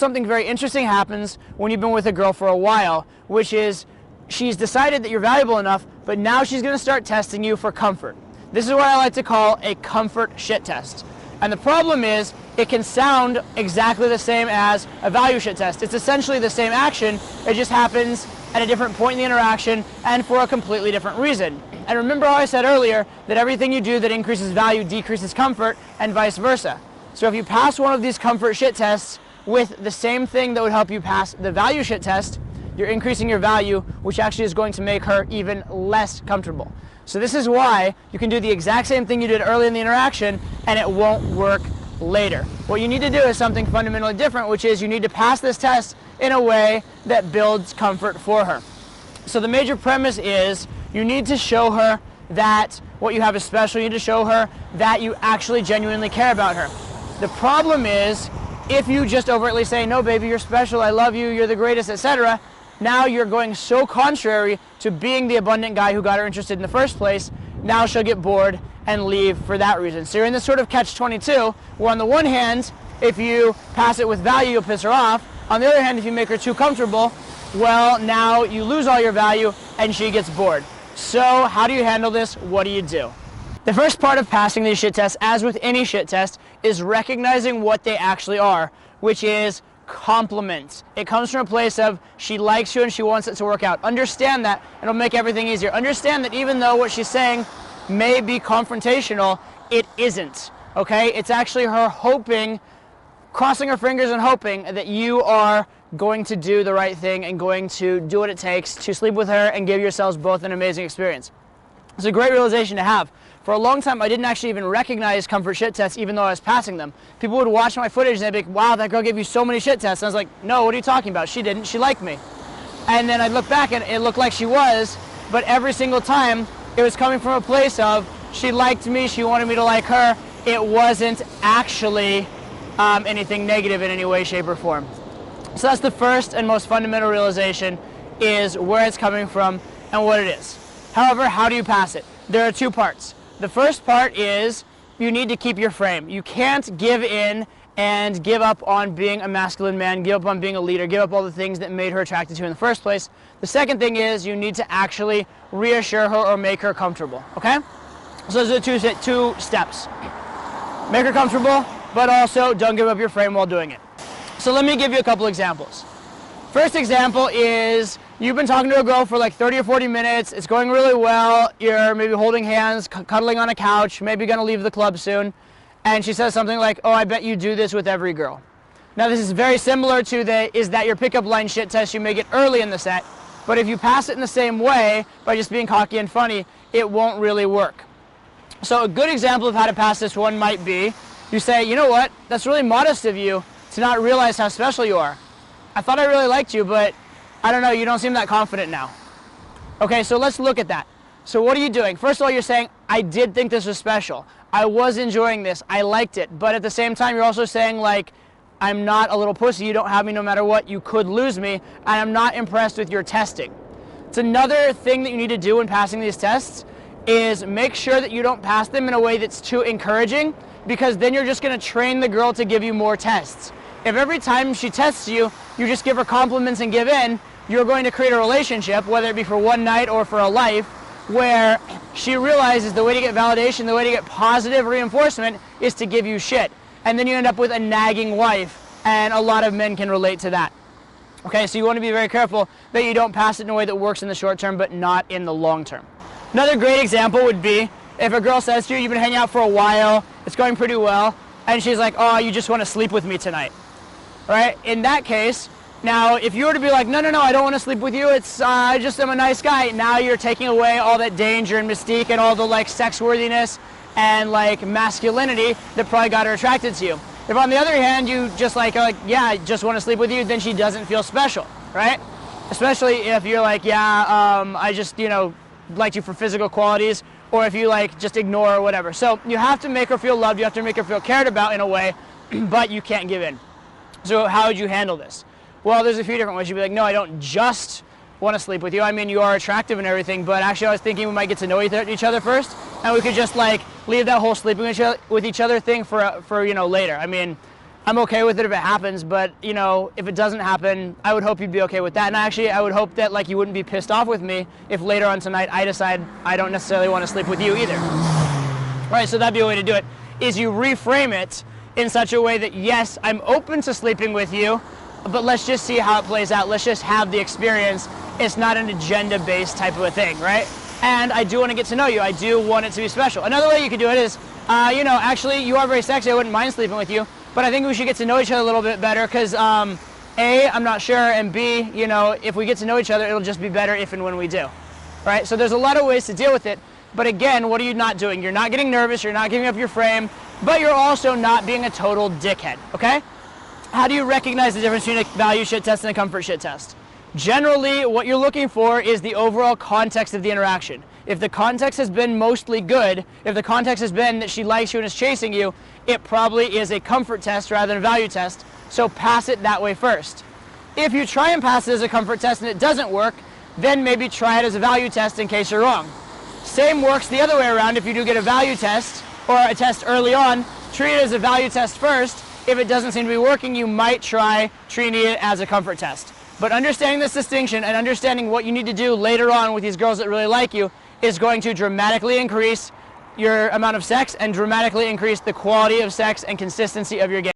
Something very interesting happens when you've been with a girl for a while, which is she's decided that you're valuable enough, but now she's going to start testing you for comfort. This is what I like to call a comfort shit test. And the problem is, it can sound exactly the same as a value shit test. It's essentially the same action, it just happens at a different point in the interaction and for a completely different reason. And remember how I said earlier that everything you do that increases value decreases comfort, and vice versa. So if you pass one of these comfort shit tests with the same thing that would help you pass the value shit test, you're increasing your value, which actually is going to make her even less comfortable. So this is why you can do the exact same thing you did early in the interaction and it won't work later. What you need to do is something fundamentally different, which is you need to pass this test in a way that builds comfort for her. So the major premise is you need to show her that what you have is special. You need to show her that you actually genuinely care about her. The problem is, if you just overtly say, no baby, you're special, I love you, you're the greatest, etc., now you're going so contrary to being the abundant guy who got her interested in the first place. Now she'll get bored and leave for that reason. So you're in this sort of catch-22, where on the one hand, if you pass it with value, you'll piss her off. On the other hand, if you make her too comfortable, well, now you lose all your value and she gets bored. So how do you handle this? What do you do? The first part of passing these shit tests, as with any shit test, is recognizing what they actually are, which is compliments. It comes from a place of she likes you and she wants it to work out. Understand that, and it'll make everything easier. Understand that even though what she's saying may be confrontational, it isn't, okay? It's actually her hoping, crossing her fingers and hoping that you are going to do the right thing and going to do what it takes to sleep with her and give yourselves both an amazing experience. It's a great realization to have. For a long time, I didn't actually even recognize comfort shit tests even though I was passing them. People would watch my footage and they'd be like, wow, that girl gave you so many shit tests. And I was like, no, what are you talking about? She didn't. She liked me. And then I'd look back and it looked like she was, but every single time it was coming from a place of she liked me, she wanted me to like her. It wasn't actually anything negative in any way, shape, or form. So that's the first and most fundamental realization, is where it's coming from and what it is. However, how do you pass it? There are two parts. The first part is you need to keep your frame. You can't give in and give up on being a masculine man, give up on being a leader, give up all the things that made her attracted to you in the first place. The second thing is you need to actually reassure her or make her comfortable, okay? So those are the two steps. Make her comfortable, but also don't give up your frame while doing it. So let me give you a couple examples. First example is you've been talking to a girl for like 30 or 40 minutes, it's going really well, you're maybe holding hands, cuddling on a couch, maybe gonna leave the club soon, and she says something like, oh, I bet you do this with every girl. Now this is very similar to the is that your pickup line shit test you may get early in the set, but if you pass it in the same way, by just being cocky and funny, it won't really work. So a good example of how to pass this one might be, you say, you know what, that's really modest of you to not realize how special you are. I thought I really liked you, but I don't know, you don't seem that confident now. Okay, so let's look at that. So what are you doing? First of all, you're saying, I did think this was special. I was enjoying this. I liked it. But at the same time, you're also saying, like, I'm not a little pussy. You don't have me no matter what. You could lose me. And I'm not impressed with your testing. It's another thing that you need to do when passing these tests is make sure that you don't pass them in a way that's too encouraging, because then you're just going to train the girl to give you more tests. If every time she tests you, you just give her compliments and give in, you're going to create a relationship, whether it be for one night or for a life, where she realizes the way to get validation, the way to get positive reinforcement is to give you shit. And then you end up with a nagging wife, and a lot of men can relate to that. Okay, so you want to be very careful that you don't pass it in a way that works in the short term, but not in the long term. Another great example would be if a girl says to you, you've been hanging out for a while, it's going pretty well, and she's like, oh, you just want to sleep with me tonight. Right? In that case, now if you were to be like, no, I don't want to sleep with you, it's I just am a nice guy, now you're taking away all that danger and mystique and all the like sex worthiness and like masculinity that probably got her attracted to you. If on the other hand you just like yeah, I just want to sleep with you, then she doesn't feel special, right? Especially if you're like, yeah, I just, liked you for physical qualities, or if you like just ignore or whatever. So you have to make her feel loved, you have to make her feel cared about in a way, but you can't give in. So how would you handle this? Well, there's a few different ways. You'd be like, no, I don't just want to sleep with you. I mean, you are attractive and everything, but actually I was thinking we might get to know each other first, and we could just like leave that whole sleeping with each other thing for later. I mean, I'm okay with it if it happens, but you know, if it doesn't happen, I would hope you'd be okay with that. And actually, I would hope that like you wouldn't be pissed off with me if later on tonight I decide I don't necessarily want to sleep with you either. All right, so that'd be a way to do it, is you reframe it in such a way that yes, I'm open to sleeping with you, but let's just see how it plays out. Let's just have the experience. It's not an agenda-based type of a thing, right? And I do want to get to know you. I do want it to be special. Another way you could do it is, you know, actually, you are very sexy. I wouldn't mind sleeping with you, but I think we should get to know each other a little bit better because, A, I'm not sure, and B, you know, if we get to know each other, it'll just be better if and when we do, right? So there's a lot of ways to deal with it, but again, what are you not doing? You're not getting nervous, you're not giving up your frame, but you're also not being a total dickhead, okay? How do you recognize the difference between a value shit test and a comfort shit test? Generally, what you're looking for is the overall context of the interaction. If the context has been mostly good, if the context has been that she likes you and is chasing you, it probably is a comfort test rather than a value test, so pass it that way first. If you try and pass it as a comfort test and it doesn't work, then maybe try it as a value test in case you're wrong. Same works the other way around. If you do get a value test or a test early on, treat it as a value test first. If it doesn't seem to be working, you might try treating it as a comfort test. But understanding this distinction and understanding what you need to do later on with these girls that really like you is going to dramatically increase your amount of sex and dramatically increase the quality of sex and consistency of your game.